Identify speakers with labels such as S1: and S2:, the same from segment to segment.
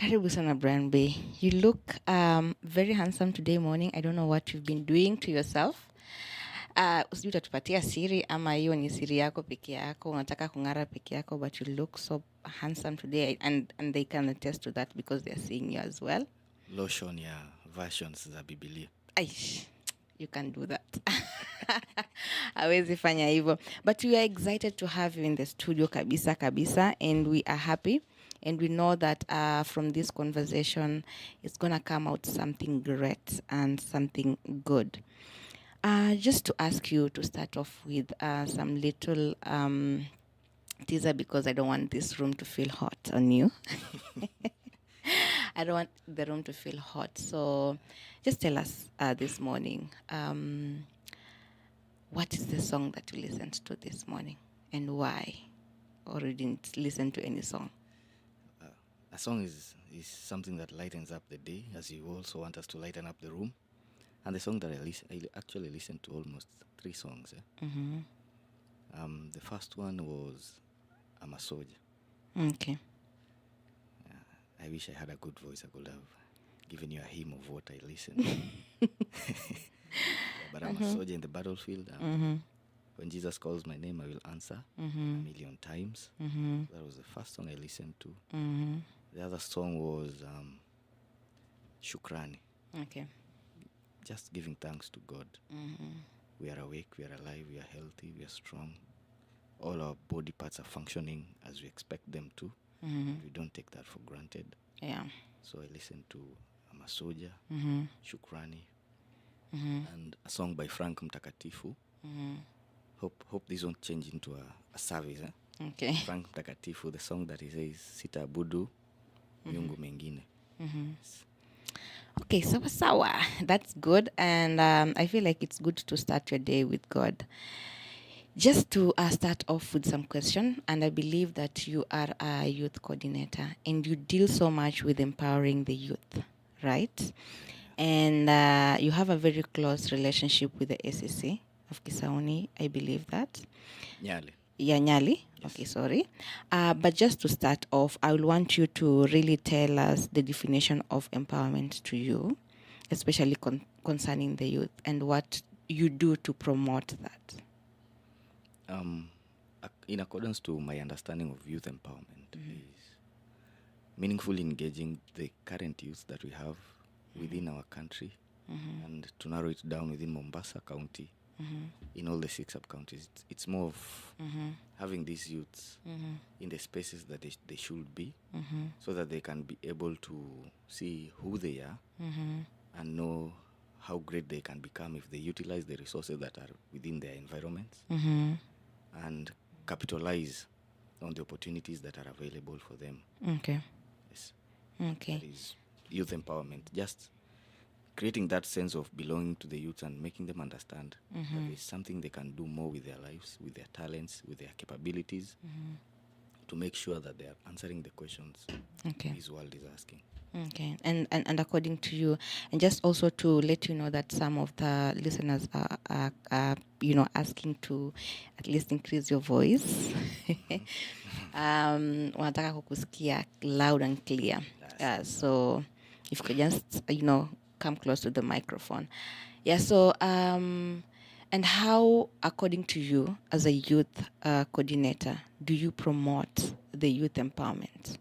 S1: Karibu sana Brian Bay. You look very handsome today morning. I don't know what you've been doing to yourself. Usijui utatupatia siri ama hiyo ni siri yako peke yako, unataka kung'ara peke yako, but you look so handsome today, and they can attest to that because they're seeing you as well.
S2: Lotion ya versions za Biblia.
S1: Aish, you can do that. Hawezi fanya hivyo. But we are excited to have you in the studio kabisa, and we are happy. And we know that from this conversation, it's going to come out something great and something good. Just to ask you to start off with some little teaser, because I don't want this room to feel hot on you. I don't want the room to feel hot. So just tell us this morning, what is the song that you listened to this morning and why? Or you didn't listen to any song?
S2: A song is something that lightens up the day, as you also want us to lighten up the room. And the song that I actually listened to almost 3 songs. The first one was I'm a Soldier.
S1: Okay.
S2: I wish I had a good voice. I could have given you a hymn of what I listened to. But I'm a soldier in the battlefield. When Jesus calls my name, I will answer a million times. That was the first song I listened to. The other song was Shukrani.
S1: Okay.
S2: Just giving thanks to God. We are awake, we are alive, we are healthy, we are strong. All our body parts are functioning as we expect them to. We don't take that for granted.
S1: Yeah.
S2: So I listened to I'm a Soldier, Shukrani, and a song by Frank Mtakatifu. Hope this won't change into a service.
S1: Okay.
S2: Frank Mtakatifu, the song that he says, Sitaabudu miungu mengine.
S1: Okay, sawa. That's good. And I feel like it's good to start your day with God. Just to start off with some question, and I believe that you are a youth coordinator and you deal so much with empowering the youth, right? And you have a very close relationship with the SEC of Kisauni, I believe that.
S2: Nyali.
S1: Yeah, Nyali.
S2: Yes.
S1: Okay, sorry. But just to start off, I will want you to really tell us the definition of empowerment to you, especially concerning the youth, and what you do to promote that.
S2: In accordance to my understanding of youth empowerment, is meaningfully engaging the current youth that we have within our country, and to narrow it down within Mombasa County, in all the 6 sub-counties. It's more of having these youths in the spaces that they should be, so that they can be able to see who they are and know how great they can become if they utilize the resources that are within their environments and capitalize on the opportunities that are available for them.
S1: Okay.
S2: Yes.
S1: Okay.
S2: That is youth empowerment. Just creating that sense of belonging to the youth and making them understand that there's something they can do more with their lives, with their talents, with their capabilities, to make sure that they are answering the questions this world is asking.
S1: Okay, and according to you, and just also to let you know that some of the listeners are asking to at least increase your voice. Wanataka kukusikia loud and clear. So if you could just come close to the microphone. Yeah. So and how, according to you, as a youth coordinator, do you promote the youth empowerment?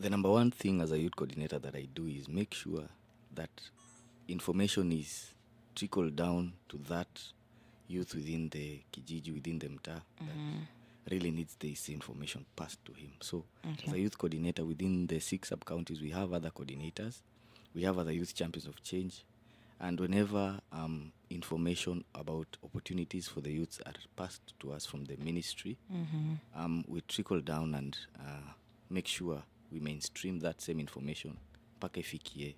S2: The number one thing as a youth coordinator that I do is make sure that information is trickled down to that youth within the kijiji, within the mtaa, that really needs this information passed to him. So as a youth coordinator within the 6 sub-counties, we have other coordinators, we have other youth champions of change, and whenever information about opportunities for the youths are passed to us from the ministry, we trickle down and make sure we mainstream that same information mpaka ifikie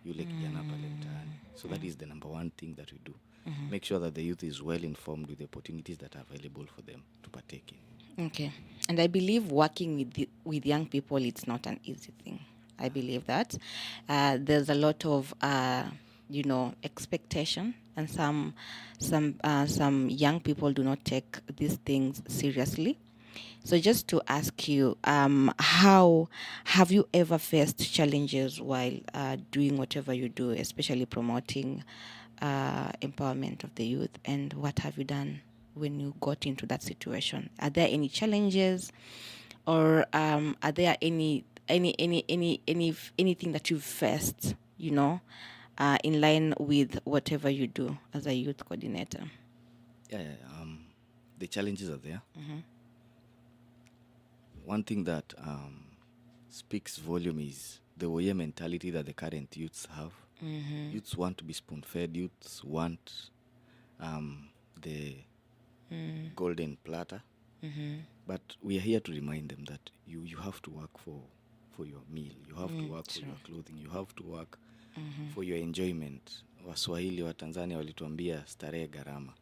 S2: yule kijana pale mtaani. So that is the number one thing that we do. Make sure that the youth is well informed with the opportunities that are available for them to partake in.
S1: Okay. And I believe working with young people, it's not an easy thing. I believe that. There's a lot of expectation, and some young people do not take these things seriously. So just to ask you, how have you ever faced challenges while doing whatever you do, especially promoting empowerment of the youth? And what have you done when you got into that situation? Are there any challenges, or are there anything that you've faced, in line with whatever you do as a youth coordinator?
S2: The challenges are there. One thing that speaks volume is the warrior mentality that the current youths have. Youths want to be spoon-fed. Youths want the golden platter. But we are here to remind them that you have to work for your meal. You have to work for your clothing. You have to work for your enjoyment. Waswahili wa Tanzania walituambia starehe gharama.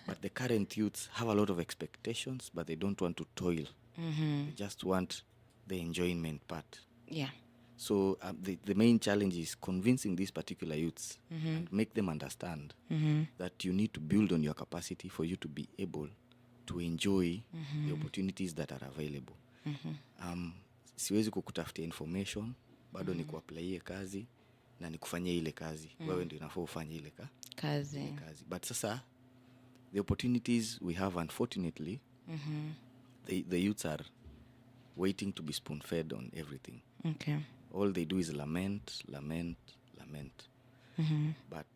S2: But the current youths have a lot of expectations, but they don't want to toil. They just want the enjoyment part.
S1: Yeah.
S2: So the main challenge is convincing these particular youths and make them understand that you need to build on your capacity for you to be able to enjoy the opportunities that are available. Siwezi kukutafutia information, bado ni kuapplyie kazi na ni kufanyia ile kazi. Wewe ndio unafaa ufanye ile kazi. But sasa the opportunities we have, unfortunately, the youths are waiting to be spoon-fed on everything.
S1: Okay.
S2: All they do is lament. But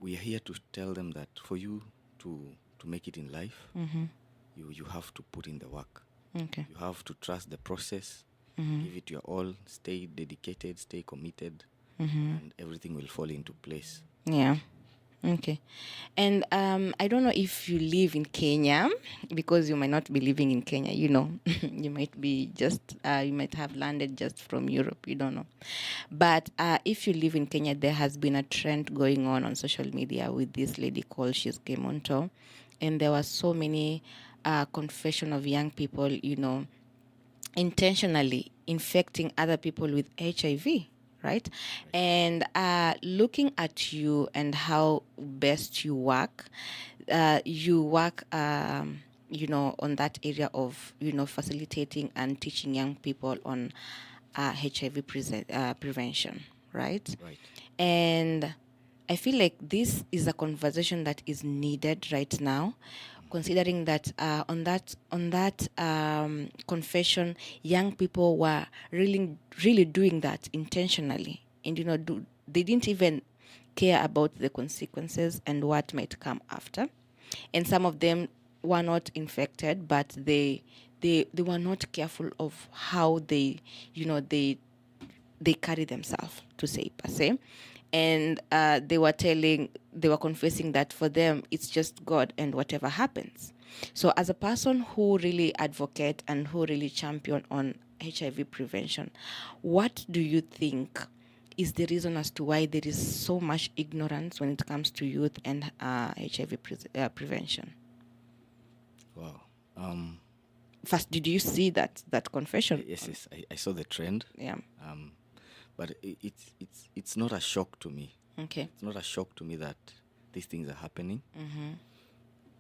S2: we are here to tell them that for you to make it in life, you have to put in the work.
S1: Okay.
S2: You have to trust the process, give it your all, stay dedicated, stay committed, and everything will fall into place.
S1: Yeah. Okay. And I don't know if you live in Kenya, because you might not be living in Kenya, you might be you might have landed just from Europe, you don't know. But if you live in Kenya, there has been a trend going on social media with this lady called Shiske Monto. And there were so many confession of young people, intentionally infecting other people with HIV, right? And looking at you and how best you work on that area of, facilitating and teaching young people on HIV prevention, right?
S2: Right.
S1: And I feel like this is a conversation that is needed right now, considering that on that confession, young people were really doing that intentionally, and they didn't even care about the consequences and what might come after. And some of them were not infected, but they were not careful of how they carry themselves, to say per se. And they were confessing that for them it's just God and whatever happens. So as a person who really advocate and who really champion on HIV prevention, what do you think is the reason as to why there is so much ignorance when it comes to youth and HIV prevention?
S2: Wow.
S1: First, did you see that confession?
S2: Yes, I saw the trend.
S1: Yeah.
S2: But it's not a shock to me.
S1: Okay.
S2: It's not a shock to me that these things are happening.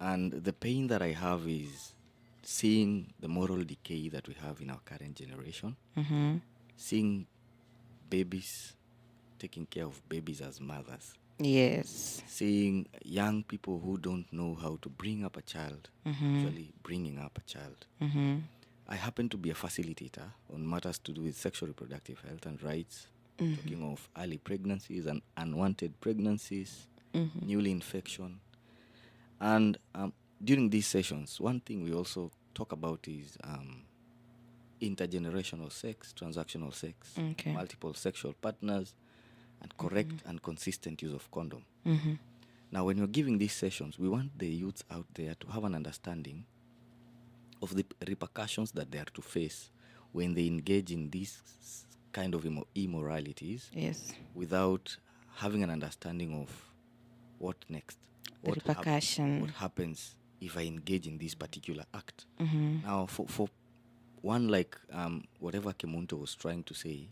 S2: And the pain that I have is seeing the moral decay that we have in our current generation. Seeing babies, taking care of babies as mothers.
S1: Yes.
S2: Seeing young people who don't know how to bring up a child, actually bringing up a child. I happen to be a facilitator on matters to do with sexual reproductive health and rights, talking of early pregnancies and unwanted pregnancies, newly infection. And during these sessions, one thing we also talk about is intergenerational sex, transactional sex, multiple sexual partners, and correct and consistent use of condom. Now, when you're giving these sessions, we want the youths out there to have an understanding of the repercussions that they are to face when they engage in these kind of immoralities.
S1: Yes.
S2: Without having an understanding of what next.
S1: The repercussion.
S2: What happens if I engage in this particular act. Now, for one, like whatever Kemunto was trying to say,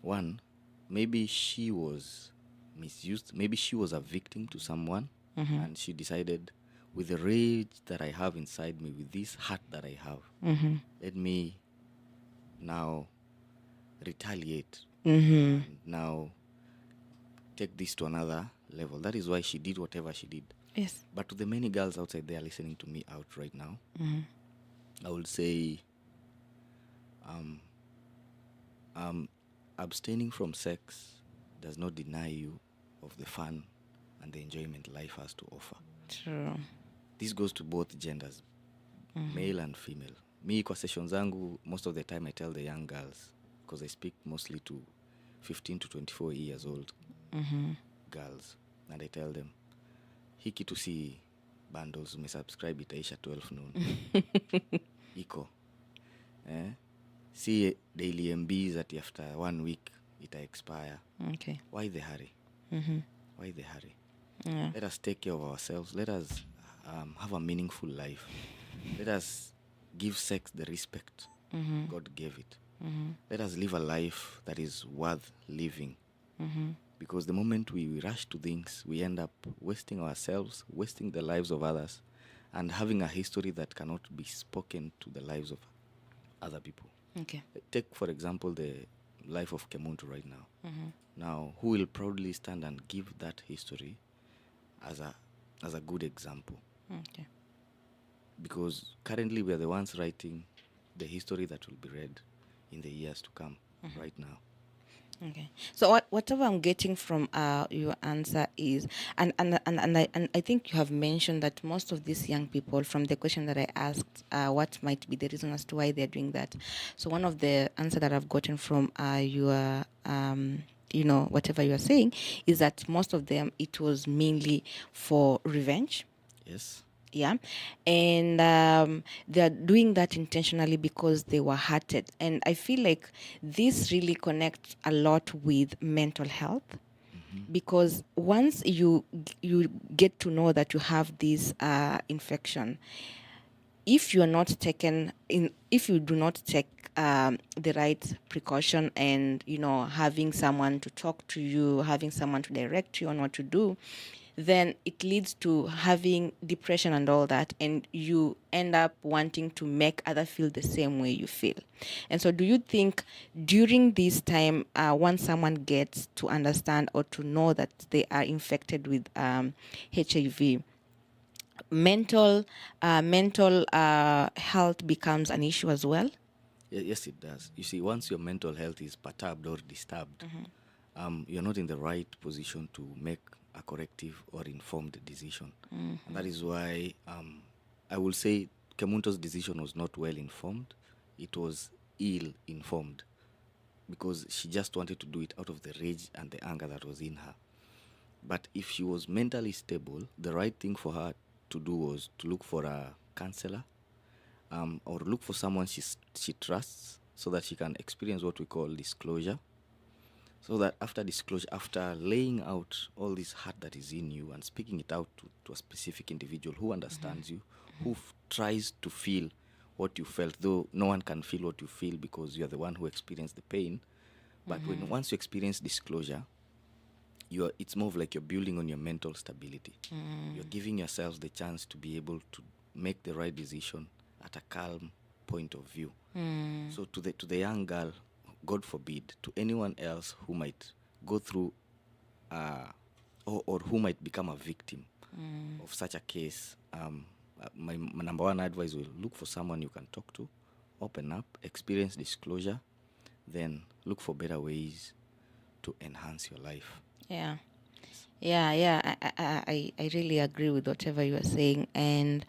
S2: one, maybe she was misused. Maybe she was a victim to someone, and she decided, with the rage that I have inside me, with this heart that I have, let me now retaliate and now take this to another level. That is why she did whatever she did.
S1: Yes.
S2: But to the many girls outside there listening to me out right now, I would say abstaining from sex does not deny you of the fun and the enjoyment life has to offer.
S1: True.
S2: This goes to both genders, male and female. Me kwa sessions zangu, most of the time I tell the young girls, because I speak mostly to 15 to 24 years old girls, and I tell them, hii kitu si bundles, umesubscribe itaisha 12 noon. Iko. See daily MBs that after 1 week ita expire.
S1: Okay.
S2: Why the hurry? Why the hurry?
S1: Yeah.
S2: Let us take care of ourselves. Let us have a meaningful life. Let us give sex the respect God gave it. Let us live a life that is worth living. Because the moment we rush to things, we end up wasting ourselves, wasting the lives of others, and having a history that cannot be spoken to the lives of other people.
S1: Okay.
S2: Take, for example, the life of Kemuntu right now. Now, who will proudly stand and give that history as a good example?
S1: Okay.
S2: Because currently we are the ones writing the history that will be read in the years to come right now.
S1: Okay. So whatever I'm getting from your answer is, and I think you have mentioned that most of these young people, from the question that I asked, what might be the reason as to why they're doing that. So one of the answer that I've gotten from your whatever you are saying is that most of them, it was mainly for revenge.
S2: Yes.
S1: Yeah. And they're doing that intentionally because they were hurted. And I feel like this really connects a lot with mental health. Because once you get to know that you have this infection, if you do not take the right precaution and having someone to talk to you, having someone to direct you on what to do, then it leads to having depression and all that, and you end up wanting to make others feel the same way you feel. And so do you think during this time, once someone gets to understand or to know that they are infected with HIV, mental health becomes an issue as well?
S2: Yes, it does. You see, once your mental health is perturbed or disturbed, you're not in the right position to make a corrective or informed decision. And that is why I will say Kemunto's decision was not well informed. It was ill informed, because she just wanted to do it out of the rage and the anger that was in her. But if she was mentally stable, the right thing for her to do was to look for a counselor, or look for someone she trusts, so that she can experience what we call disclosure. So that after disclosure, after laying out all this heart that is in you and speaking it out to a specific individual who understands you, who tries to feel what you felt, though no one can feel what you feel because you're the one who experienced the pain. But once you experience disclosure, it's more of like you're building on your mental stability. You're giving yourselves the chance to be able to make the right decision at a calm point of view. So to the young girl, God forbid, to anyone else who might go through or who might become a victim of such a case, my number one advice will look for someone you can talk to, open up, experience disclosure, then look for better ways to enhance your life.
S1: Yeah. I really agree with whatever you are saying. And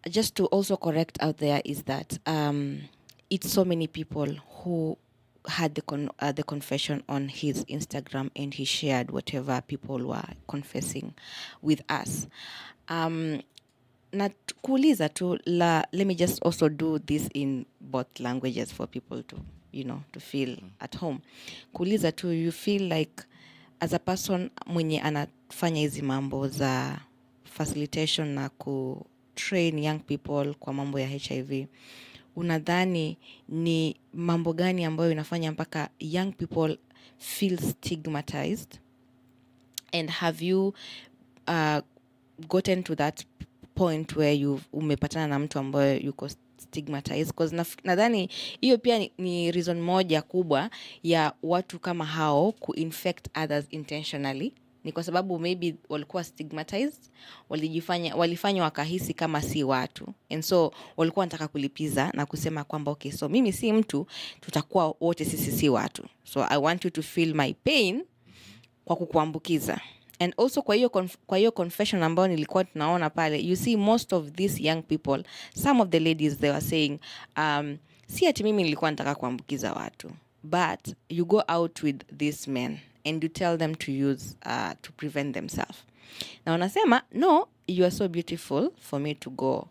S1: just to also correct out there is that it's so many people who had the confession on his Instagram, and he shared whatever people were confessing with us. Na kuuliza tu let me just also do this in both languages for people to to feel at home. Kuuliza tu, you feel like as a person mwenye anafanya hizi mambo za facilitation na ku train young people kwa mambo ya HIV, unadhani ni mambo gani ambayo inafanya mpaka young people feel stigmatized? And have you gotten to that point where umepatana na mtu ambaye yuko stigmatized, because nadhani hiyo pia ni reason moja kubwa ya watu kama hao kuinfect others intentionally, ni kwa sababu maybe walikuwa stigmatized, walifanya wakahisi kama si watu, and so walikuwa wanataka kulipiza na kusema kwamba okay, so mimi si mtu, tutakuwa wote sisi si watu, so I want you to feel my pain kwa kukuambukiza. And also kwa hiyo confession ambayo nilikuwa tunaona pale, you see most of these young people, some of the ladies, they were saying si ati mimi nilikuwa nataka kuambukiza watu, but you go out with these men and you tell them to use to prevent themselves. Na wanasema no, you are so beautiful for me to go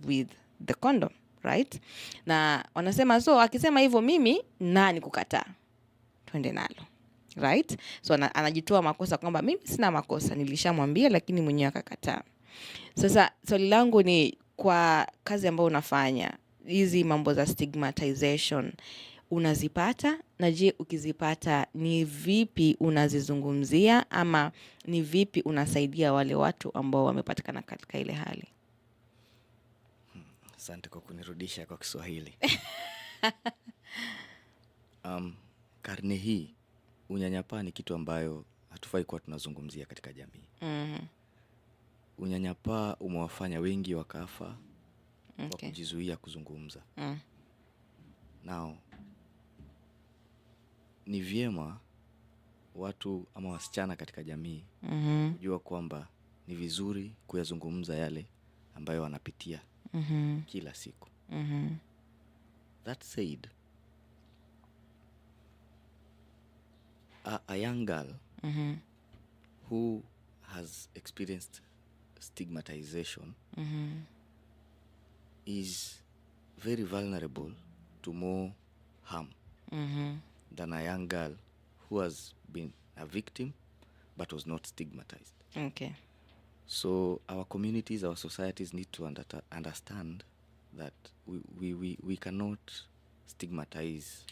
S1: with the condom, right? Na wanasema so akisema hivyo mimi nani kukataa, twende nalo, right? So anajitoa makosa kwamba mimi sina makosa, nilishamwambia lakini mwenyewe akakataa. Sasa swali langu ni, kwa kazi ambayo unafanya, hizi mambo za stigmatization unazipata? Na je, ukizipata ni vipi unazizungumzia, ama ni vipi unasaidia wale watu ambao wamepatikana katika ile hali?
S2: Asante kwa kunirudisha kwa Kiswahili. Karne hii unyanyapaa ni kitu ambayo hatufai kuwa tunazungumzia katika jamii. Unyanyapaa umewafanya wengi wakafa kwa kujizuia kuzungumza. Now, ni vyema watu ama wasichana katika jamii kujua kwamba ni vizuri kuyazungumza yale ambayo wanapitia kila siku. That said, a young girl who has experienced stigmatization is very vulnerable to more harm than a young girl who has been a victim but was not stigmatized.
S1: Okay.
S2: So our communities, our societies need to understand that we cannot stigmatize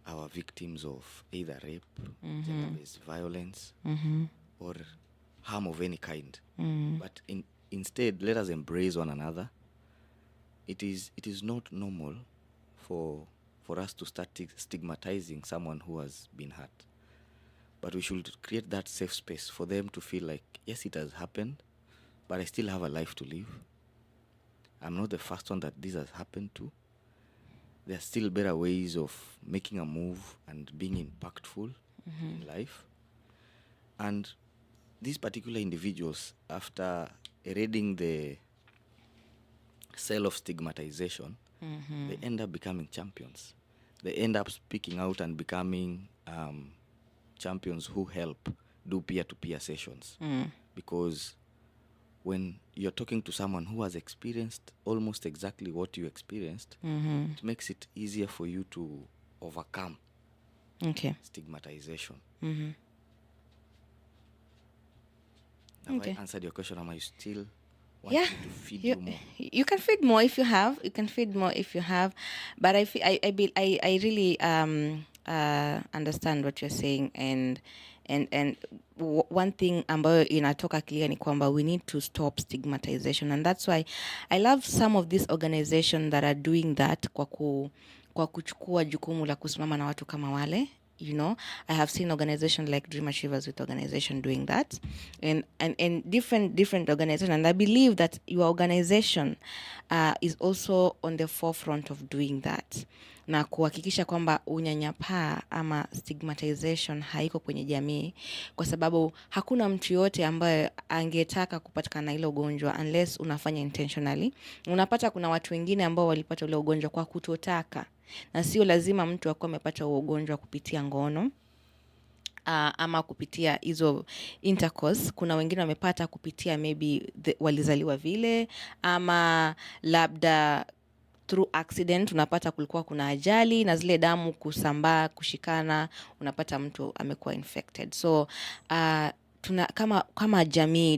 S2: our victims of either rape, gender-based violence, or harm of any kind. But instead, let us embrace one another. It is not normal for us to start stigmatizing someone who has been hurt. But we should create that safe space for them to feel like, yes, it has happened, but I still have a life to live. I'm not the first one that this has happened to. There are still better ways of making a move and being impactful in life. And these particular individuals, after reading the cell of stigmatization, they end up becoming champions. They end up speaking out and becoming champions who help do peer-to-peer sessions. Because when you're talking to someone who has experienced almost exactly what you experienced, it makes it easier for you to overcome stigmatization. Have I answered your question? Am I still want me to feed you more?
S1: You can feed more if you have. You can feed more if you have. But I really understand what you're saying, and one thing ambayo inatoka clear ni kwamba we need to stop stigmatization, and that's why I love some of these organizations that are doing that kwa kuchukua jukumu la kusimama na watu kama wale. You know, I have seen organizations like Dream Achievers with organization doing that, and different organizations, and I believe that your organization is also on the forefront of doing that, na kuhakikisha kwamba unyanyapaa ama stigmatization haiko kwenye jamii, kwa sababu hakuna mtu yote ambaye angetaka kupatikana na ile ugonjwa unless unafanya intentionally. Unapata kuna watu wengine ambao walipata ile ugonjwa kwa kutotaka, na sio lazima mtu akuwe amepata ugonjwa kupitia ngono ama kupitia hizo intercourse. Kuna wengine wamepata kupitia maybe walizaliwa vile, ama labda through accident, unapata kulikuwa kuna ajali na zile damu kusambaa, kushikana, unapata mtu amekuwa infected. So kama jamii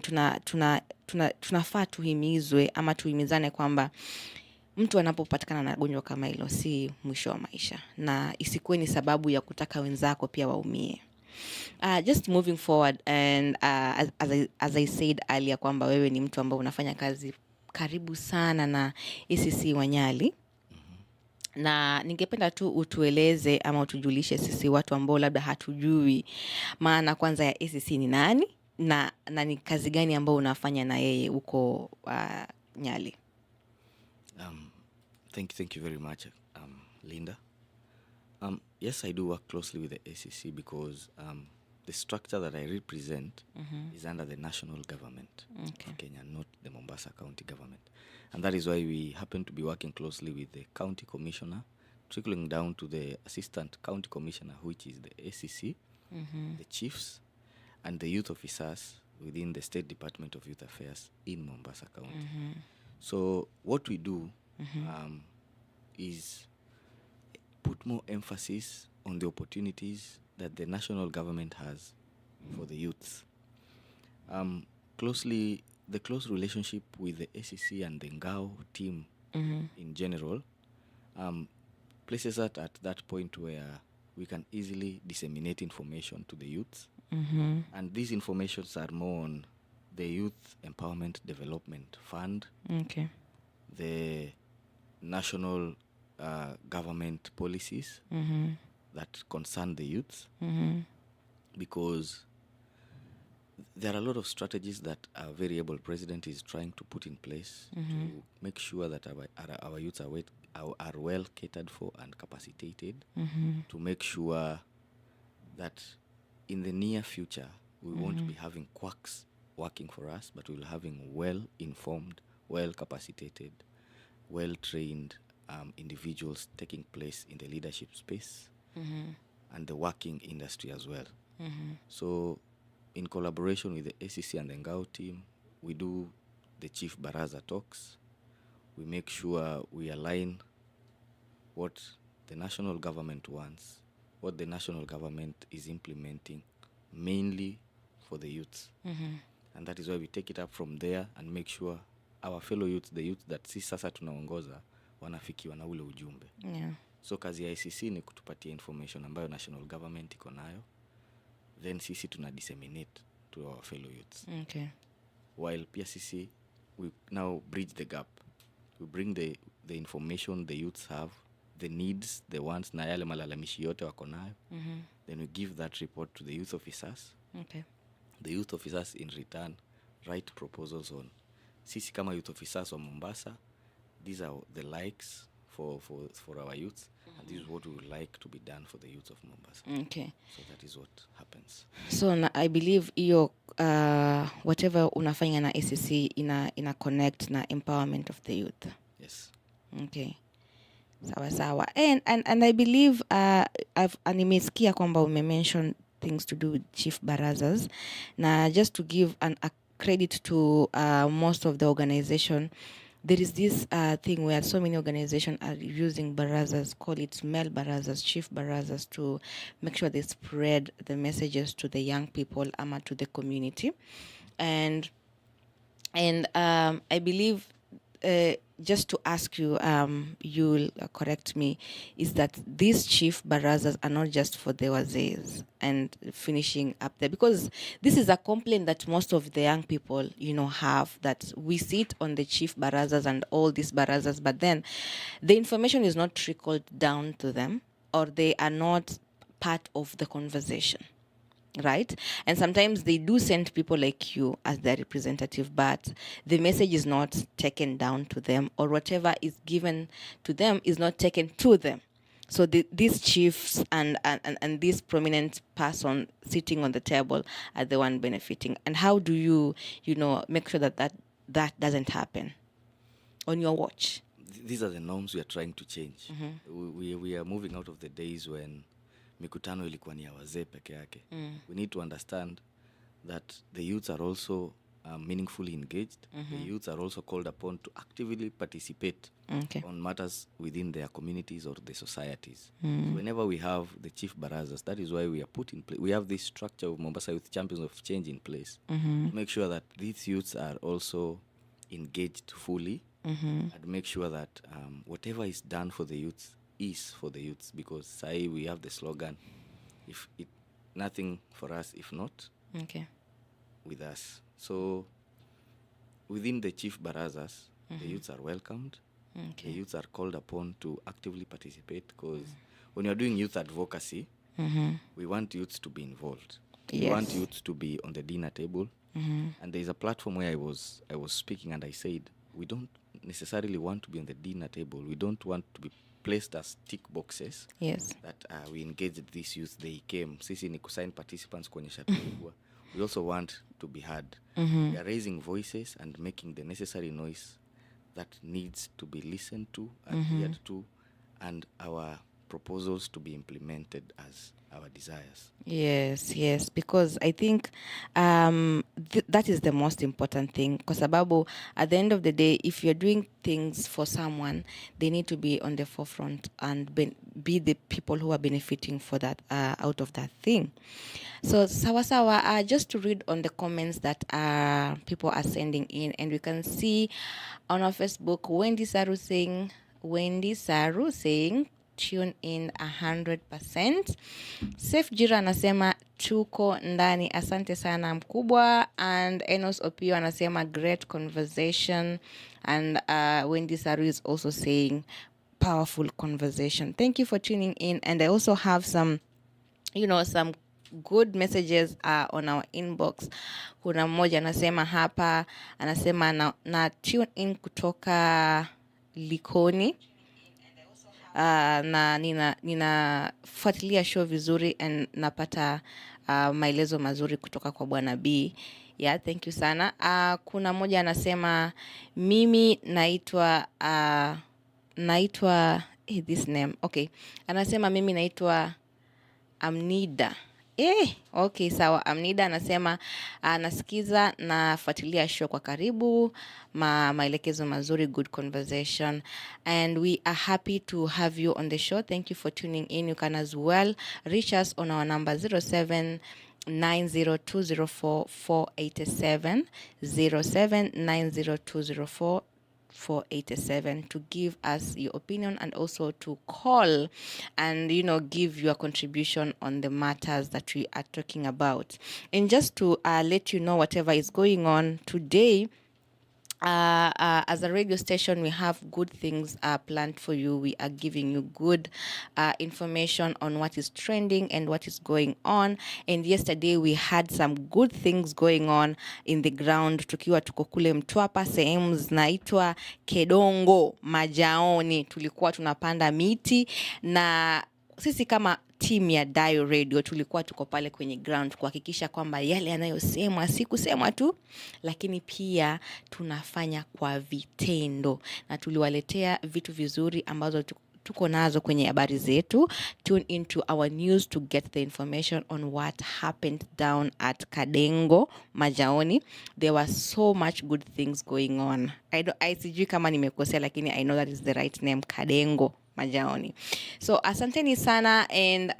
S1: tunafaa tuhimizwe ama tuhimizane kwamba mtu anapopatikana na gonjwa kama hilo si mwisho wa maisha, na isikuwe ni sababu ya kutaka wenzako pia waumie. Just moving forward and as I said earlier kwamba wewe ni mtu ambao unafanya kazi karibu sana na ACC Wanyali. Na ningependa tu utueleze ama utujulishe sisi watu ambao labda hatujui maana kwanza ya ACC ni nani na ni kazi gani ambao unafanya na yeye huko Nyali.
S2: Thank you very much, Linda. Yes, I do work closely with the ACC because the structure that I represent is under the national government of Kenya, not the Mombasa County government. And that is why we happen to be working closely with the county commissioner, trickling down to the assistant county commissioner, which is the ACC, the chiefs, and the youth officers within the State Department of Youth Affairs in Mombasa County. So what we do is put more emphasis on the opportunities that the national government has for the youths. The close relationship with the ACC and the Ngao team in general places us at that point where we can easily disseminate information to the youths. And these informations are more on the Youth Empowerment Development Fund, the national government policies that concern the youths, because there are a lot of strategies that our very able president is trying to put in place to make sure that our youths are well catered for and capacitated, to make sure that in the near future we won't be having quacks working for us, but we'll having well-informed, well-capacitated, well-trained individuals taking place in the leadership space and the working industry as well. So in collaboration with the ACC and the Ngao team, we do the Chief Baraza talks. We make sure we align what the national government wants, what the national government is implementing, mainly for the youths. And that is why we take it up from there and make sure our fellow youths, the youth that sisi sasa tunaongoza, wanafikiwa na ule ujumbe. So kazi ya ICC ni kutupatia information ambayo national government iko nayo, then sisi tuna disseminate to our fellow youths. While pia sisi, we now bridge the gap. We bring the information the youths have, the needs, the wants, na yale malalamishi yote wako nayo. Then we give that report to the youth officers. The youth officers in return write proposals on sisi kama youth officers wa Mombasa, these are the likes for our youths, and this is what we would like to be done for the youth of Mombasa. So that is what happens. So
S1: I believe iyo whatever unafanya na ACC ina connect na empowerment of the youth.
S2: Yes.
S1: Sawa. And I believe nimesikia kwamba umemention things to do with chief barazas. Now, just to give a credit to most of the organization, there is this thing where so many organizations are using barazas, call it male barazas, chief barazas, to make sure they spread the messages to the young people, to the community. And I believe, just to ask you, you'll correct me, is that these chief barazas are not just for the wazees and finishing up there, because this is a complaint that most of the young people, have, that we sit on the chief barazas and all these barazas, but then the information is not trickled down to them, or they are not part of the conversation. Right? And sometimes they do send people like you as their representative, but the message is not taken down to them, or whatever is given to them is not taken to them. So these chiefs and this prominent person sitting on the table are the one benefiting. And how do you make sure that doesn't happen on your watch?
S2: These are the norms we are trying to change. We are moving out of the days when mikutano ilikuwa ni ya wazee peke yake. We need to understand that the youths are also meaningfully engaged. The youths are also called upon to actively participate on matters within their communities or the societies. So whenever we have the chief barazas, that is why we are put in place. We have this structure of Mombasa Youth Champions of Change in place to make sure that these youths are also engaged fully and make sure that whatever is done for the youths is for the youths, because say we have the slogan, if nothing for us if not
S1: Okay.
S2: with us. So within the chief barazas, the youths are welcomed.
S1: Okay.
S2: The youths are called upon to actively participate, because when you're doing youth advocacy, we want youths to be involved. We want
S1: Yes.
S2: youths to be on the dinner table. And there is a platform where I was speaking, and I said, we don't necessarily want to be on the dinner table. We don't want to be placed as tick boxes.
S1: Yes.
S2: That we engaged these youth, they came. Sisi ni kusign participants kuonyesha tulikuwa. We also want to be heard. We are raising voices and making the necessary noise that needs to be listened to, adhered to, and our proposals to be implemented as our desires.
S1: Yes, because I think that is the most important thing. Kwa sababu at the end of the day, if you're doing things for someone, they need to be on the forefront and be the people who are benefiting for that out of that thing. So sawa, just to read on the comments that people are sending in, and we can see on our Facebook, Wendy Saru saying tune in 100%. Safe Jira anasema tuko ndani, asante sana mkubwa. And Enos Opio anasema great conversation. And Wendy Saru is also saying powerful conversation. Thank you for tuning in. And I also have some good messages on our inbox. Kuna mmoja anasema hapa, anasema na tune in kutoka Likoni. Na ninafuatilia show vizuri and napata maelezo mazuri kutoka kwa Bwana B. Yeah, thank you sana. Kuna mmoja anasema mimi naitwa this name. Okay. Anasema mimi naitwa Amnida. Okay, sawa. Amnida anasema nasikiza na fuatilia show kwa karibu, maelekezo mazuri, good conversation, and we are happy to have you on the show. Thank you for tuning in. You can as well reach us on our number 0790204487, 0790204487 to give us your opinion and also to call and give your contribution on the matters that we are talking about. And just to let you know whatever is going on today, as a radio station, we have good things planned for you. We are giving you good information on what is trending and what is going on. And yesterday we had some good things going on in the ground. Tukiwa tuko kule Mtwapa, sehemu zinaitwa Kedongo, Majaoni. Tulikuwa tunapanda miti, na sisi kama team ya Dio Radio tulikuwa tuko pale kwenye ground kuhakikisha kwamba yale yanayosemwa si kusemwa tu, lakini pia tunafanya kwa vitendo, na tuliwaletea vitu vizuri ambazo tuko nazo kwenye habari zetu. Tune into our news to get the information on what happened down at Kadengo, Majaoni. There was so much good things going on. I sijui kama nimekosea, lakini I know that is the right name, Kadengo, Majaoni. So asanteni sana, and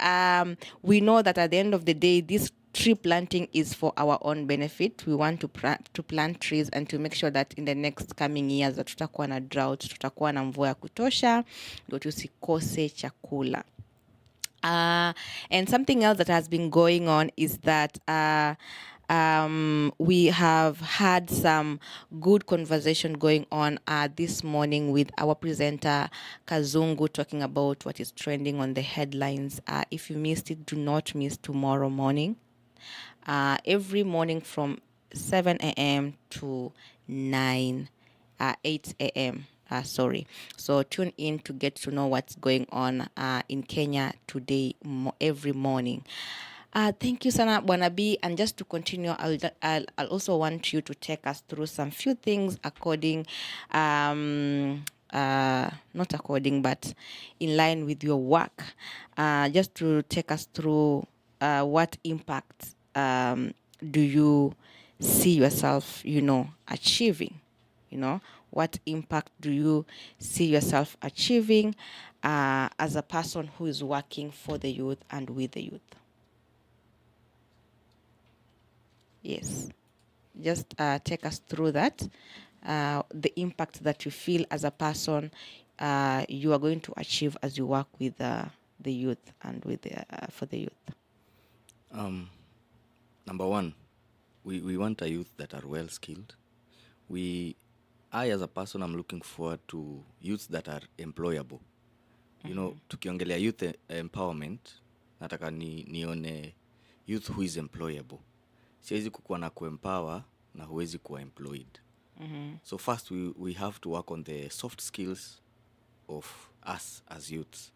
S1: we know that at the end of the day, this tree planting is for our own benefit. We want to plant trees and to make sure that in the next coming years that tutakuwa na drought, tutakuwa na mvua ya kutosha, ndio tusikose chakula. And something else that has been going on is that we have had some good conversation going on this morning with our presenter Kazungu, talking about what is trending on the headlines. If you missed it, do not miss tomorrow morning. Every morning from 7 a.m. to 8 a.m. So tune in to get to know what's going on in Kenya today, every morning. Thank you sana Bwana B, and just to continue, I'll also want you to take us through some few things according not according but in line with your work, just to take us through what impact do you see yourself achieving. What impact do you see yourself achieving as a person who is working for the youth and with the youth? Yes, just take us through that, the impact that you feel as a person you are going to achieve as you work with the youth and with for the youth.
S2: Number one, we want a youth that are well skilled. I as a person, I'm looking forward to youths that are employable. You know, tukiongelea youth empowerment, nataka nione youth who is employable. Siwezi kukuwa na kuempower na huwezi kuwa employed. So first we have to work on the soft skills of us as youths.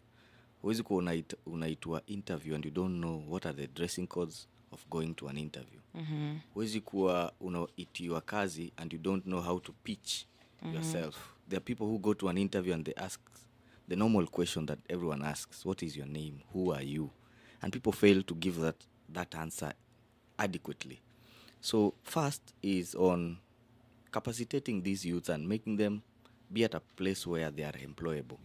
S2: Huwezi kuwa unaitwa interview and you don't know what are the dressing codes of going to an interview. Huwezi kuwa unaitiwa kazi and you don't know how to pitch yourself. There are people who go to an interview and they ask the normal question that everyone asks, what is your name? Who are you? And people fail to give that answer adequately. So first is on capacitating these youths and making them be at a place where they are employable.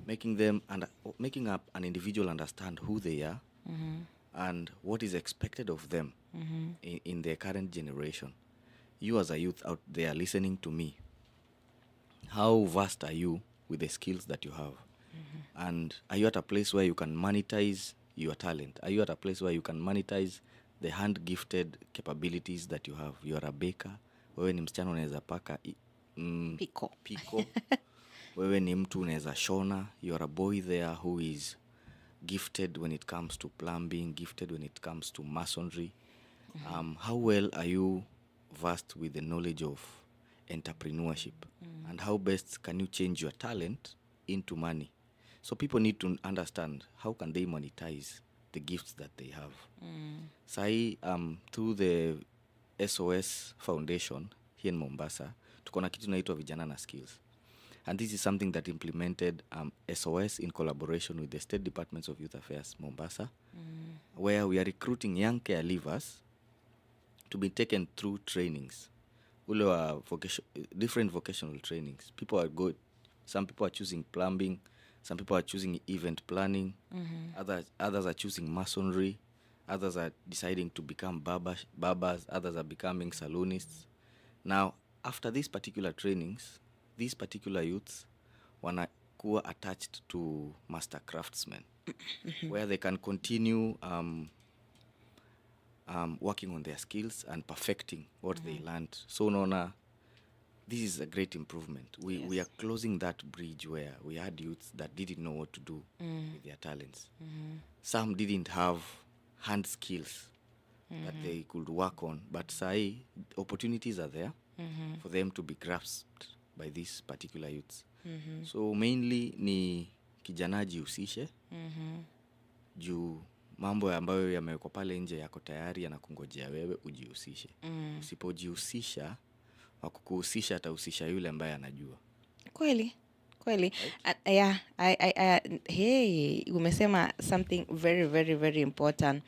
S2: Making up an individual understand who they are and what is expected of them in their current generation. You as a youth out there listening to me, how vast are you with the skills that you have? And are you at a place where you can monetize your talent? Are you at a place where you can monetize the hand-gifted capabilities that you have? You are a baker. Wewe ni msichana unaweza paka piko. Wewe ni mtu unaweza shona. You are a boy there who is gifted when it comes to plumbing, gifted when it comes to masonry. How well are you versed with the knowledge of entrepreneurship? And how best can you change your talent into money? So people need to understand how can they monetize the gifts that they have. Sai through the SOS Foundation here in Mombasa, tuko na kitu inaitwa vijana na skills. And this is something that implemented SOS in collaboration with the State Departments of Youth Affairs, Mombasa, where we are recruiting young care leavers to be taken through trainings. Different vocational trainings. Some people are choosing plumbing, some people are choosing event planning, others are choosing masonry, others are deciding to become barbers, others are becoming saloonists. Now, after these particular trainings, these particular youths wanakuwa attached to master craftsmen, where they can continue working on their skills and perfecting what they learned. So unaona, this is a great improvement. We are closing that bridge where we had youths that didn't know what to do with their talents. Some didn't have hand skills that they could work on, but sai opportunities are there for them to be grasped by these particular youths. So mainly ni kijana jihusishe juu mambo ambayo yamewekwa pale nje yako tayari yanakungojea wewe ujihusishe. Usipojihusisha, wakukuhusisha atahusisha yule ambaye anajua.
S1: Kweli. Yeah, hey, umesema something very, very, very important.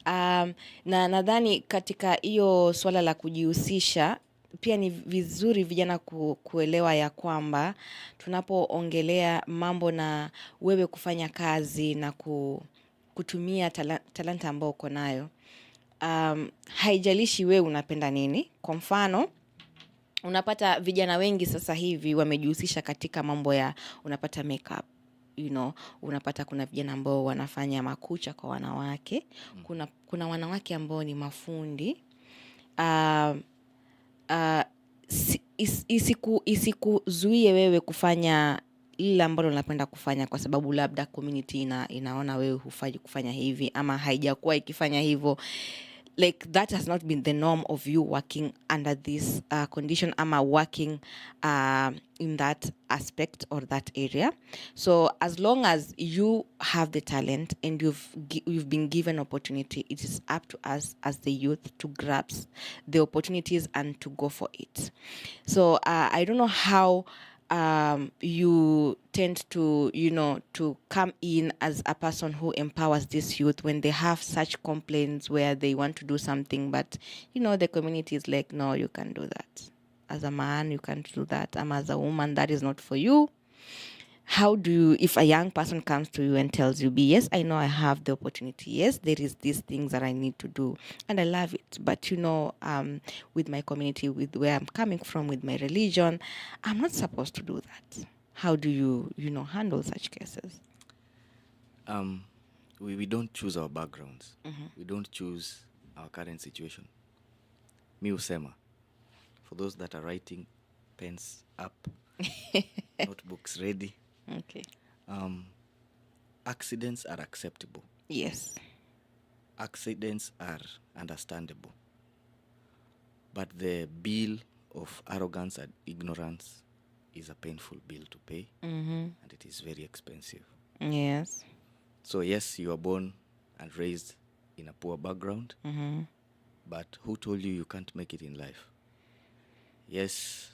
S1: Na nadhani katika hiyo swala la kujihusisha, pia ni vizuri vijana kuelewa ya kwamba tunapoongelea mambo na wewe kufanya kazi na kutumia talanta ambayo uko nayo. Haijalishi wewe unapenda nini. Kwa mfano, unapata vijana wengi sasa hivi wamejihusisha katika mambo ya unapata makeup, unapata kuna vijana ambao wanafanya makucha kwa wanawake, kuna wanawake ambao ni mafundi. Isikuzuie wewe kufanya ile ambalo unapenda kufanya kwa sababu labda community inaona wewe hufai kufanya hivi ama haijakuwa ikifanya hivyo. Like that has not been the norm of you working under this condition ama working in that aspect or that area. So as long as you have the talent and you've been given opportunity, it is up to us as the youth to grasp the opportunities and to go for it. So I don't know how you tend to, to come in as a person who empowers this youth when they have such complaints where they want to do something, but, the community is like, no, you can't do that. As a man, you can't do that. As a woman, that is not for you. How do you, if a young person comes to you and tells you, yes, I know I have the opportunity. Yes, there is these things that I need to do. And I love it. But, with my community, with where I'm coming from, with my religion, I'm not supposed to do that. How do you, handle such cases?
S2: we don't choose our backgrounds. We don't choose our current situation. Mi husema, for those that are writing, pens up, notebooks ready.
S1: Okay.
S2: Accidents are acceptable.
S1: Yes.
S2: Accidents are understandable. But the bill of arrogance and ignorance is a painful bill to pay, and it is very expensive.
S1: Yes.
S2: So yes, you are born and raised in a poor background, but who told you can't make it in life? Yes,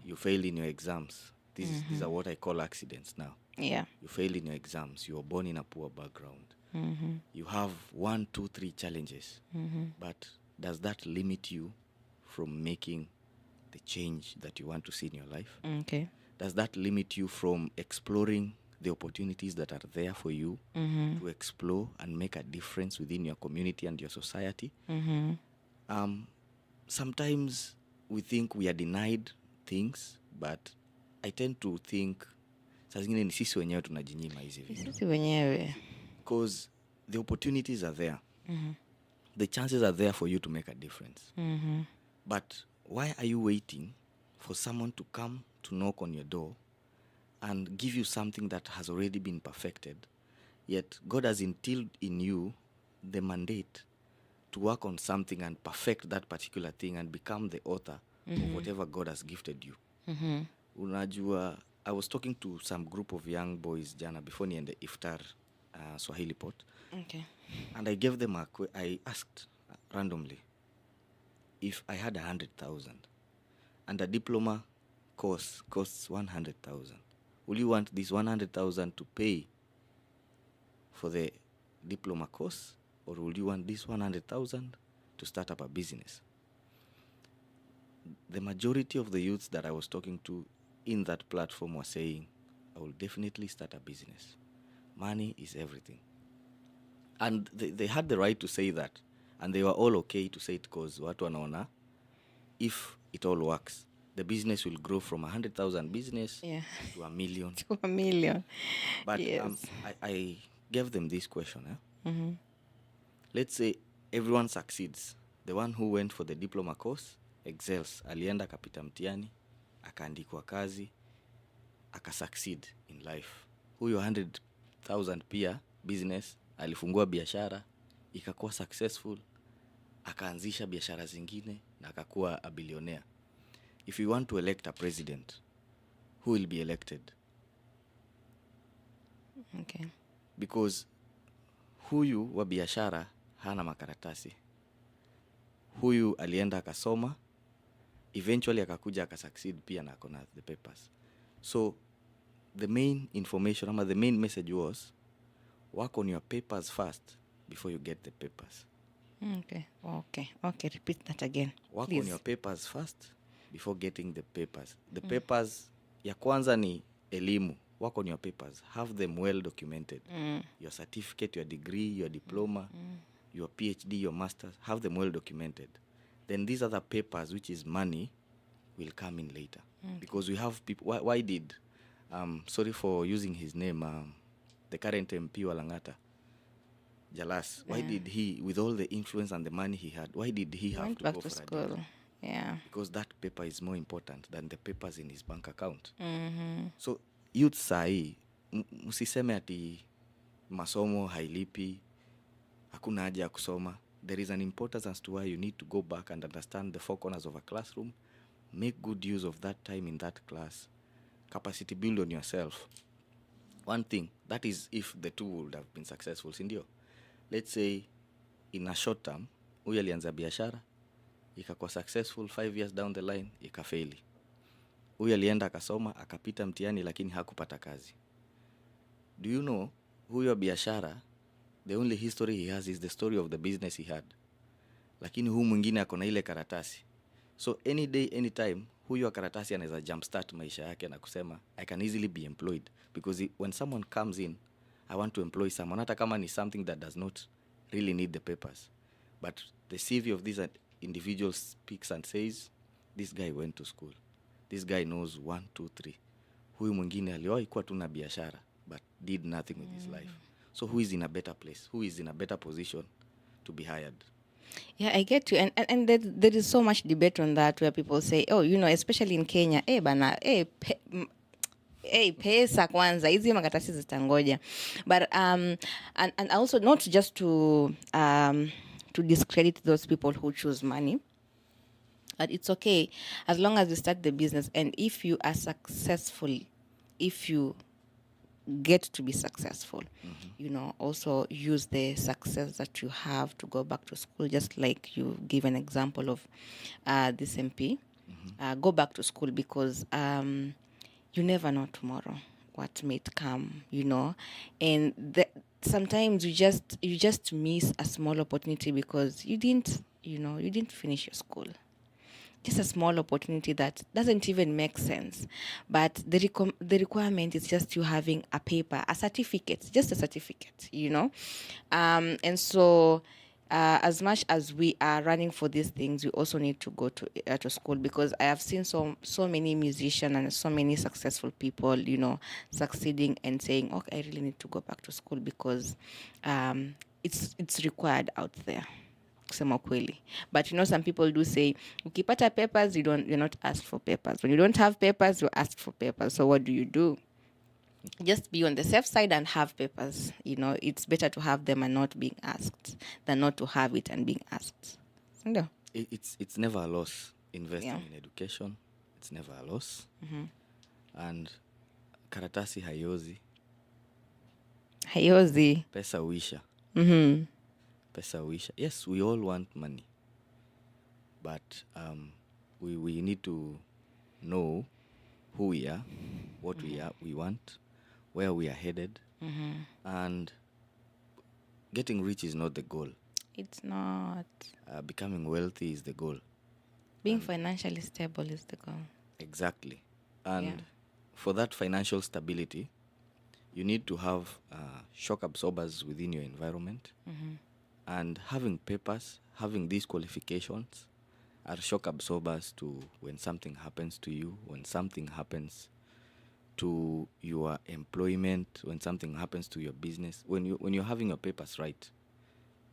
S2: you failed in your exams. These are what I call accidents now.
S1: Yeah.
S2: You failed in your exams. You were born in a poor background. You have 1, 2, 3 challenges. But does that limit you from making the change that you want to see in your life?
S1: Okay.
S2: Does that limit you from exploring the opportunities that are there for you to explore and make a difference within your community and your society? Sometimes we think we are denied things, but I tend to think saa zingine ni sisi wenyewe tunajinyima hizi vitu.
S1: Sisi wenyewe.
S2: Because the opportunities are there. The chances are there for you to make a difference. But why are you waiting for someone to come to knock on your door and give you something that has already been perfected? Yet God has instilled in you the mandate to work on something and perfect that particular thing and become the author of whatever God has gifted you. Unajua, I was talking to some group of young boys jana before niende iftar Swahili pot.
S1: Okay.
S2: And I gave them I asked randomly, if I had 100,000 and a diploma course costs 100,000, will you want this 100,000 to pay for the diploma course, or would you want this 100,000 to start up a business? The majority of the youths that I was talking to in that platform were saying, I will definitely start a business. Money is everything. And they had the right to say that. And they were all okay to say it because watu wanaona, if it all works, the business will grow from 100,000 business to 1 million.
S1: To 1 million.
S2: But
S1: yes.
S2: I gave them this question. Let's say everyone succeeds. The one who went for the diploma course excels. Alienda akapita mtihani, akaandikwa kazi, akasucceed in life. Huyo 100,000 pia business, alifungua biashara, ikakuwa successful, akaanzisha biashara zingine na akakuwa a billionaire. If you want to elect a president, who will be elected?
S1: Okay.
S2: Because huyu wa biashara hana makaratasi. Huyu alienda akasoma, eventually akakuja akasucceed pia na akona the papers. So the main information ama the main message was, work on your papers first before you get the papers.
S1: Okay, repeat that again.
S2: Work
S1: please.
S2: On your papers first before getting the papers. The papers, ya kwanza ni elimu. Work on your papers. Have them well documented. Your certificate, your degree, your diploma, your PhD, your master's, have them well documented. Then these other papers, which is money, will come in later. Because we have people, why did, sorry for using his name, the current MP wa Langata, Jalas, why did he, with all the influence and the money he had, why did he have to
S1: back
S2: go
S1: to
S2: for
S1: school?
S2: a degree?
S1: Yeah.
S2: Because that paper is more important than the papers in his bank account. So youth sahi, msiseme ati masomo hailipi, hakuna haja ya kusoma. There is an importance as to why you need to go back and understand the four corners of a classroom. Make good use of that time in that class. Capacity build on yourself. One thing, that is if the two would have been successful, sindio? Let's say in a short term, huyu alianza biashara, ikakuwa successful, 5 years down the line, ikafeli. Huyu alienda akasoma, akapita mtihani lakini hakupata kazi. Do you know, huyo biashara, the only history he has is the story of the business he had. Lakini huyu mwingine akona ile karatasi. So any day, any time, huyu wa karatasi anaweza jumpstart maisha yake na kusema, I can easily be employed. Because when someone comes in, I want to employ someone. Hata kama ni something that does not really need the papers. But the CV of this individual speaks and says, this guy went to school. This guy knows 1, 2, 3. Huyu mwingine aliwahi kuwa tu na biashara, but did nothing with his life. So who is in a better place? Who is in a better position to be hired?
S1: Yeah, I get you. And there is so much debate on that where people say, oh, especially in Kenya, bana, pesa kwanza, hizi makaratasi zitangoja. But and also not just to discredit those people who choose money. But it's okay as long as you start the business, and if you are successful, if you get to be successful, also use the success that you have to go back to school, just like you give an example of this MP. Go back to school, because you never know tomorrow what may come, and sometimes you just miss a small opportunity because you didn't finish your school. Just a small opportunity that doesn't even make sense. But the requirement is just you having a paper, a certificate, just a certificate, And so as much as we are running for these things, we also need to go to school, because I have seen so many musicians and so many successful people, succeeding and saying, okay, I really need to go back to school because it's required out there. Kusema kweli. But some people do say, ukipata papers, you're not asked for papers. When you don't have papers, you're asked for papers. So what do? Just be on the safe side and have papers. It's better to have them and not being asked than not to have it and being asked. No.
S2: It's never a loss investing in education. It's never a loss. And karatasi haiozi. Pesa huisha. Pesa huisha. Yes, we all want money, but we need to know who we are, what we want, where we are headed, and getting rich is not the goal.
S1: It's not.
S2: Becoming wealthy is the goal.
S1: Being financially stable is the goal.
S2: Exactly. And for that financial stability, you need to have shock absorbers within your environment. And having papers, having these qualifications are shock absorbers to when something happens to you, when something happens to your employment, when something happens to your business. When you're having your papers right,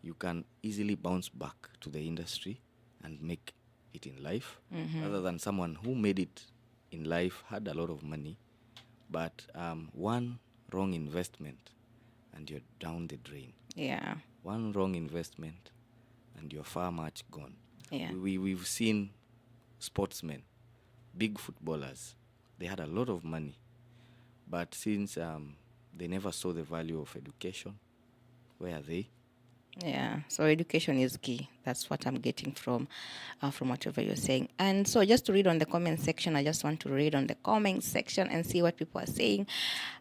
S2: you can easily bounce back to the industry and make it in life, rather than someone who made it in life, had a lot of money, but one wrong investment and you're down the drain.
S1: Yeah.
S2: One wrong investment and you're far much gone.
S1: Yeah.
S2: We've seen sportsmen, big footballers, they had a lot of money, but since they never saw the value of education, where are they?
S1: Yeah, so education is key. That's what I'm getting from whatever you're saying. And so just to read on the comment section, I just want to read on the comment section and see what people are saying.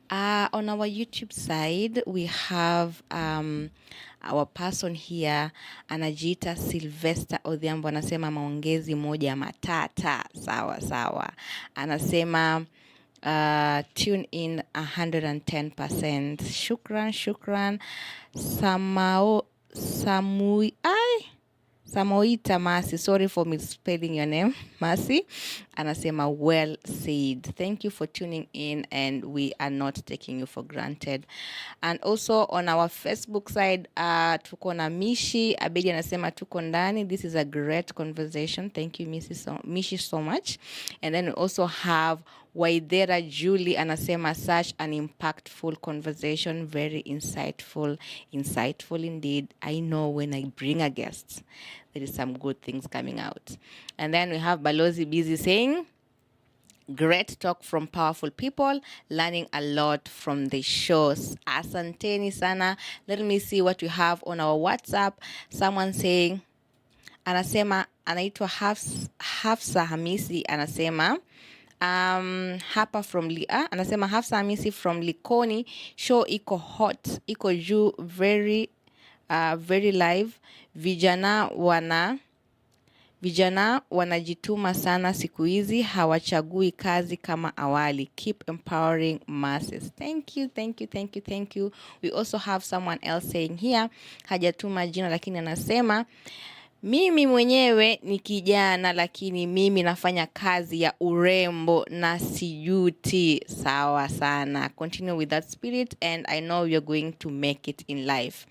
S1: On our YouTube side, we have our person here, anajiita Sylvester Odhiambo, anasema maongezi moja matata. Sawa. Anasema tune in 110%. Shukran. Samoita Masi, sorry for misspelling your name, Masi. Anasema well said. Thank you for tuning in, and we are not taking you for granted. And also on our Facebook side, tuko na Mishi Abedi anasema tuko ndani. This is a great conversation. Thank you, Mishi, so much. And then we also have Waidera Julie anasema such an impactful conversation, very insightful indeed. I know when I bring a guest, there is some good things coming out. And then we have Balozi Busy saying, great talk from powerful people, learning a lot from the shows. Asanteni sana. Let me see what we have on our WhatsApp. Someone saying, anasema anaitwa Hafsa Hamisi anasema hapa from anasema Hafsa Hamisi from Likoni, show iko hot, iko juu, very live. Vijana wanajituma sana siku hizi, hawachagui kazi kama awali. Keep empowering masses. Thank you. We also have someone else saying here, hajatuma jina lakini anasema Mimi mwenyewe ni kijana lakini mimi nafanya kazi ya urembo na sijuti. Sawa sana. Continue with that spirit and I know you're going to make it in life.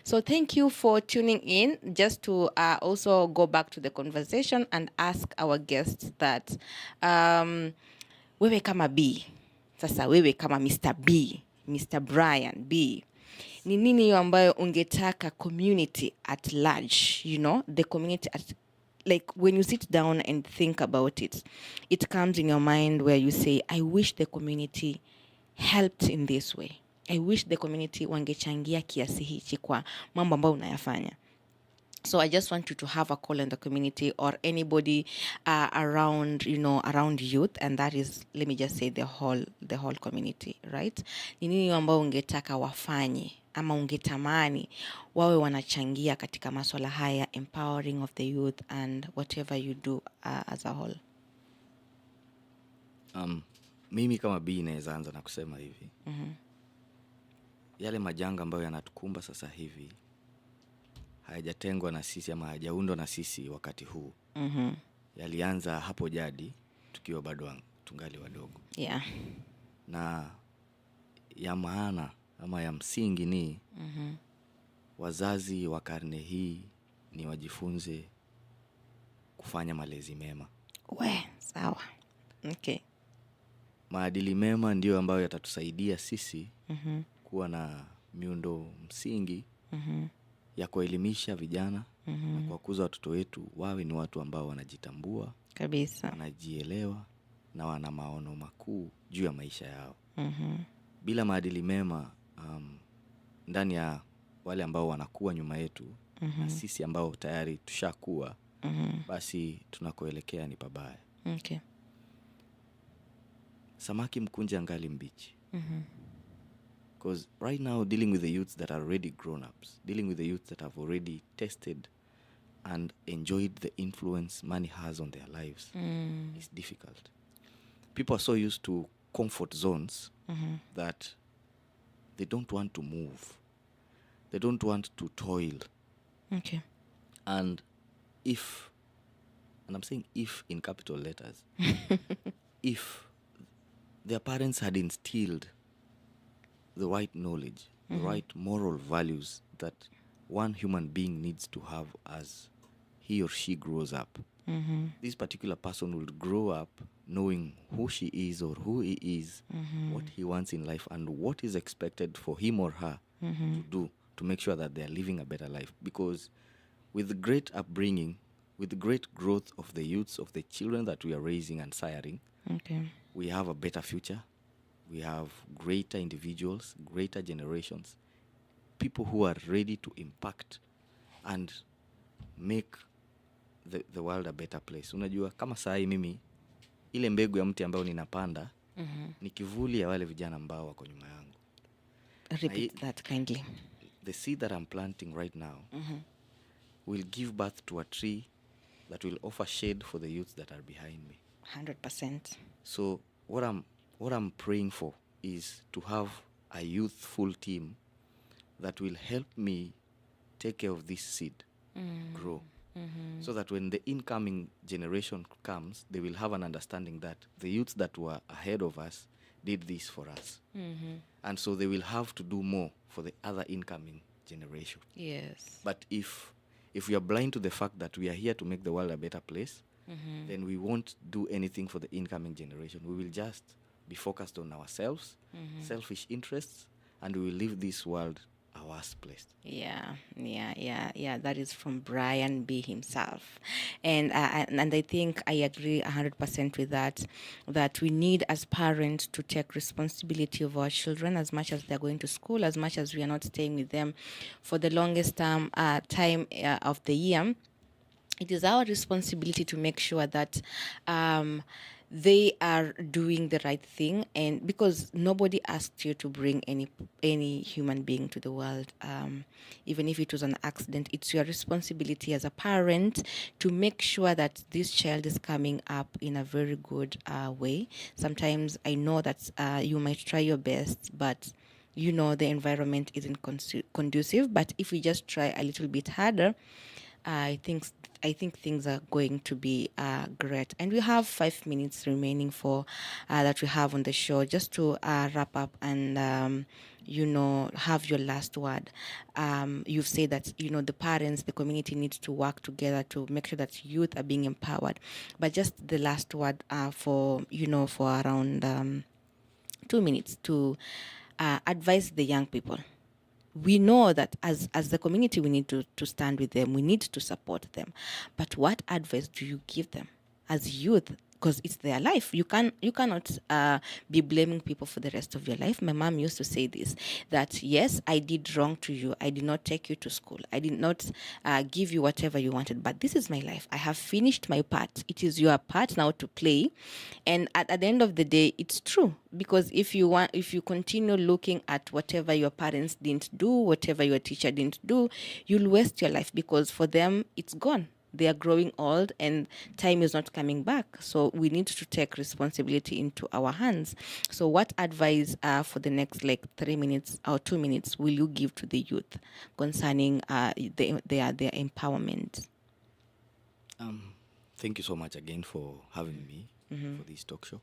S1: So thank you for tuning in. Just to also go back to the conversation and ask our guests that wewe kama B, sasa wewe kama Mr. B, Mr. Brian B, ni nini hiyo ambayo ungetaka community at large, you know, the community at, like when you sit down and think about it, it comes in your mind where you say, I wish the community helped in this way. I wish the community wangechangia kiasi hichi kwa mambo ambayo unayafanya. So I just want you to have a call in the community or anybody around, you know, around youth, and that is, let me just say, the whole community, right? Ni nini ambao ungetaka wafanye ama ungetamani wawe wanachangia katika masuala haya, empowering of the youth and whatever you do as a whole?
S2: Mimi kama B naweza anza na kusema hivi. Yale majanga ambayo yanatukumba sasa hivi hayajatengwa na sisi ama hayajaundwa na sisi wakati huu. Yalianza hapo jadi tukiwa bado tungali wadogo.
S1: Yeah.
S2: Na ya maana ama ya msingi ni wazazi wa karne hii ni wajifunze kufanya malezi mema.
S1: Sawa. Okay.
S2: Maadili mema ndio ambayo yatatusaidia sisi kuwa na miundo msingi ya kuelimisha vijana na kuwakuza watoto wetu wawe ni watu ambao wanajitambua
S1: kabisa,
S2: wanajielewa na wana maono makuu juu ya maisha yao. Bila maadili mema ndani ya wale ambao wanakuwa nyuma yetu na sisi ambao tayari tushakuwa, basi tunakoelekea ni pabaya.
S1: Okay.
S2: Samaki mkunje angali mbichi. Because right now, dealing with the youths that are already grown-ups, dealing with the youths that have already tested and enjoyed the influence money has on their lives is difficult. People are so used to comfort zones that they don't want to move. They don't want to toil.
S1: Okay.
S2: And I'm saying if in capital letters, if their parents had instilled the right knowledge, the right moral values that one human being needs to have as he or she grows up, this particular person will grow up knowing who she is or who he is, what he wants in life, and what is expected for him or her to do to make sure that they are living a better life. Because with the great upbringing, with the great growth of the youths, of the children that we are raising and siring, we have a better future. We have greater individuals, greater generations, people who are ready to impact and make the world a better place. Unajua kama saa hii mimi ile mbegu ya mti ambao ninapanda ni kivuli ya wale vijana ambao wako nyuma yangu.
S1: Repeat that kindly.
S2: The seed that I'm planting right now will give birth to a tree that will offer shade for the youths that are behind me.
S1: 100%.
S2: So what I'm praying for is to have a youthful team that will help me take care of this seed grow. So that when the incoming generation comes, they will have an understanding that the youths that were ahead of us did this for us. And so they will have to do more for the other incoming generation.
S1: Yes.
S2: But if we are blind to the fact that we are here to make the world a better place, then we won't do anything for the incoming generation. We will just be focused on ourselves, selfish interests, and we will leave this world a worse place.
S1: Yeah. That is from Brian B himself. And I think I agree 100% with that we need as parents to take responsibility of our children as much as they're going to school, as much as we are not staying with them for the longest time of the year. It is our responsibility to make sure that they are doing the right thing, and because nobody asked you to bring any human being to the world, even if it was an accident, it's your responsibility as a parent to make sure that this child is coming up in a very good way. Sometimes I know that you might try your best, but the environment isn't conducive. But if we just try a little bit harder, I think things are going to be great. And we have 5 minutes remaining for that we have on the show, just to wrap up and have your last word. You've said that the parents, the community needs to work together to make sure that youth are being empowered. But just the last word for for around 2 minutes to advise the young people. We know that as the community, we need to stand with them, we need to support them, but what advice do you give them as youth? Because it's their life. You cannot be blaming people for the rest of your life. My mom used to say this, that yes, I did wrong to you, I did not take you to school, I did not give you whatever you wanted, but this is my life, I have finished my part, it is your part now to play. And at the end of the day, it's true, because if you continue looking at whatever your parents didn't do, whatever your teacher didn't do, you'll waste your life, because for them it's gone. They are growing old and time is not coming back. So we need to take responsibility into our hands. So what advice for the next 3 minutes or 2 minutes will you give to the youth concerning their empowerment?
S2: Thank you so much again for having me for this talk show.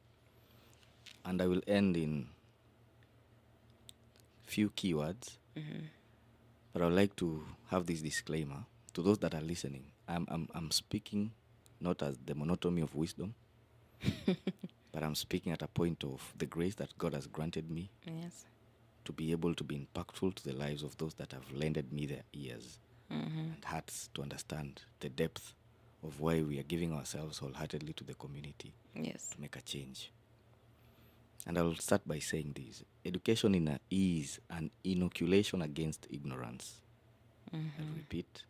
S2: And I will end in few keywords. But I would like to have this disclaimer to those that are listening. I'm speaking not as the monotony of wisdom, but I'm speaking at a point of the grace that God has granted me
S1: Yes.
S2: to be able to be impactful to the lives of those that have lended me their ears and hearts to understand the depth of why we are giving ourselves wholeheartedly to the community
S1: Yes.
S2: to make a change. And I will start by saying this. Education is an inoculation against ignorance. I repeat,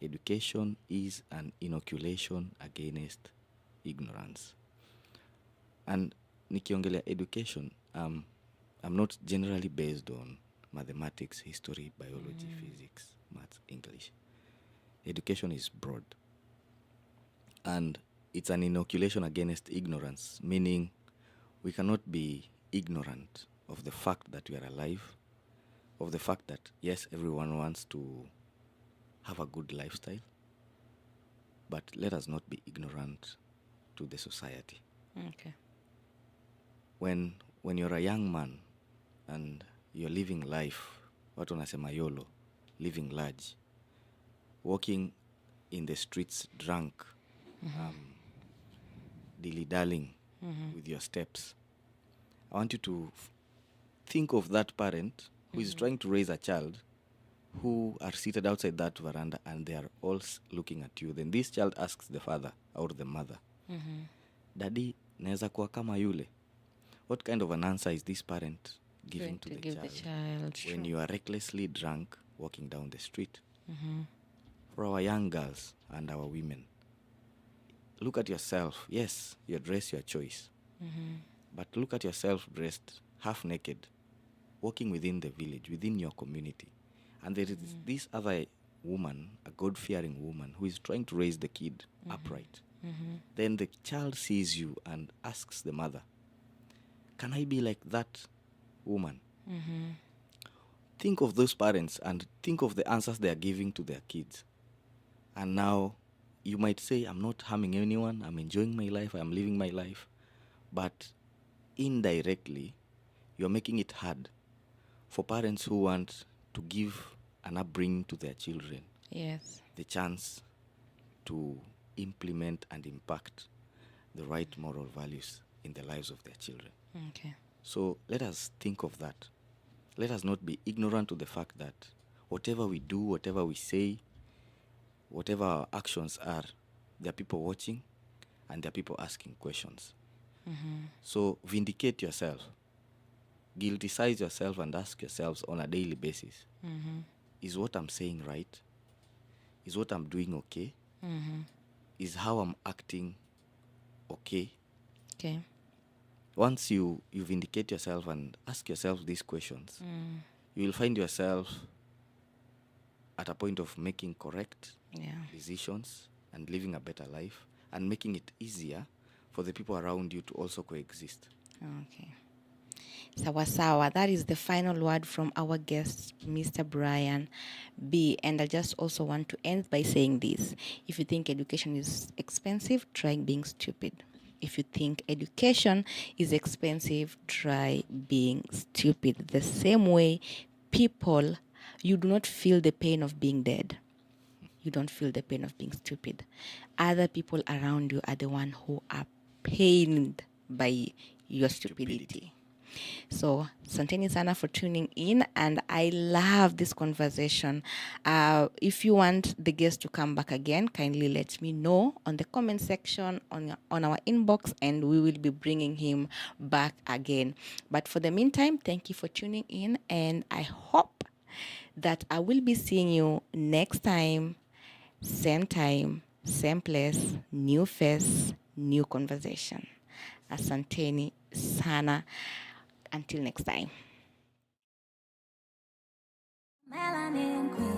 S2: education is an inoculation against ignorance. And nikiongelea education, I'm not generally based on mathematics, history, biology, physics, maths, English. Education is broad. And it's an inoculation against ignorance, meaning we cannot be ignorant of the fact that we are alive, of the fact that, yes, everyone wants to have a good lifestyle, but let us not be ignorant to the society.
S1: Okay.
S2: When you're a young man and you're living life, watu wanasema YOLO, living large, walking in the streets drunk, dilly-dallying with your steps, I want you to think of that parent who is trying to raise a child who are seated outside that veranda and they are all looking at you. Then this child asks the father or the mother, Daddy, naeza kuwa kama yule? What kind of an answer is this parent giving to the child when you are recklessly drunk walking down the street? For our young girls and our women, look at yourself. Yes, your dress, your choice. But look at yourself dressed half naked, walking within the village, within your community. And there is this other woman, a God-fearing woman, who is trying to raise the kid upright. Then the child sees you and asks the mother, can I be like that woman? Think of those parents and think of the answers they are giving to their kids. And now you might say, I'm not harming anyone, I'm enjoying my life, I'm living my life. But indirectly, you're making it hard for parents who want to give an upbringing to their children.
S1: Yes.
S2: The chance to implement and impact the right moral values in the lives of their children.
S1: Okay.
S2: So let us think of that. Let us not be ignorant to the fact that whatever we do, whatever we say, whatever our actions are, there are people watching and there are people asking questions. So vindicate yourself. Guilticize yourself and ask yourselves on a daily basis. Is what I'm saying right? Is what I'm doing okay? Is how I'm acting okay?
S1: Okay.
S2: Once you vindicate yourself and ask yourself these questions, you will find yourself at a point of making correct decisions and living a better life and making it easier for the people around you to also coexist.
S1: Okay. Sawa sawa. That is the final word from our guest, Mr. Brian B. And I just also want to end by saying this. If you think education is expensive, try being stupid. If you think education is expensive, try being stupid. The same way people, you do not feel the pain of being dead. You don't feel the pain of being stupid. Other people around you are the one who are pained by your stupidity. So, asanteni sana for tuning in, and I love this conversation. If you want the guest to come back again, kindly let me know on the comment section on our inbox, and we will be bringing him back again. But for the meantime, thank you for tuning in, and I hope that I will be seeing you next time, same place, new face, new conversation. Asanteni sana. Until next time. Melanin Queen.